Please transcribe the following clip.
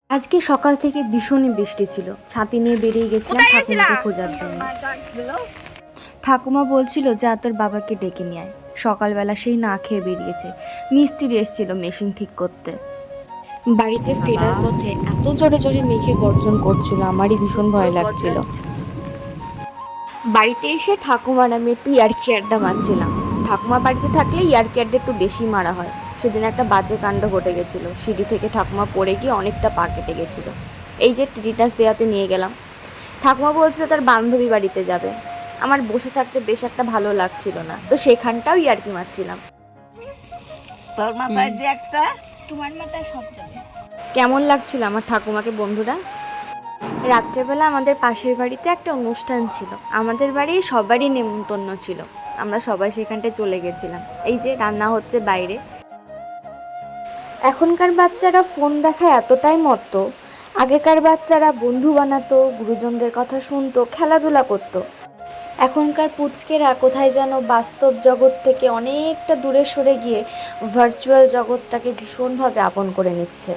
আজকে সকাল থেকে ভীষণই বৃষ্টি ছিল। ছাতি নিয়ে বেরিয়ে গেছিলাম ঠাকুমাকে খোঁজার জন্য। ঠাকুমা বলছিল যা তোর বাবাকে ডেকে নিয়ে আয়। সকালবেলা সেই না খেয়ে বেরিয়েছে। মিস্ত্রি এসেছিল মেশিন ঠিক করতে। বাড়িতে ফেরার পথে এত জোরে জোরে মেঘে গর্জন করছিল, আমারই ভীষণ ভয় লাগছিল। বাড়িতে এসে ঠাকুমার আমি একটু ইয়ার্কি আড্ডা মারছিলাম। ঠাকুমা বাড়িতে থাকলে ইয়ার্কি আড্ডা একটু বেশি মারা হয়। সেদিন একটা বাজে কাণ্ড ঘটে গেছিলো। সিঁড়ি থেকে ঠাকুমা পড়ে গিয়ে অনেকটা পা কেটে গেছিলো। এই যে টিটাস দেওয়াতে নিয়ে গেলাম। ঠাকুমা বলছিল তার বান্ধবী বাড়িতে যাবে। আমার বসে থাকতে বেশ একটা ভালো লাগছিল না, তো সেখানটাও ইয়ার্কি মারছিলাম। তোর মাথায় যে একটা তোমার মাথায় সব যাবে। কেমন লাগছিল আমার ঠাকুমাকে বন্ধুরা? রাত্রেবেলা আমাদের পাশের বাড়িতে একটা অনুষ্ঠান ছিল। আমাদের বাড়ি সবারই নেমন্তন্ন ছিল। আমরা সবাই সেখানটায় চলে গেছিলাম। এই যে রান্না হচ্ছে বাইরে। এখনকার বাচ্চারা ফোন দেখায় এতটাই মত্ত। আগেকার বাচ্চারা বন্ধু বানাতো, গুরুজনদের কথা শুনতো, খেলাধুলা করতো। এখনকার পুচকেরা কোথায় যেন বাস্তব জগৎ থেকে অনেকটা দূরে সরে গিয়ে ভার্চুয়াল জগৎটাকে ভীষণভাবে আপন করে নিচ্ছে।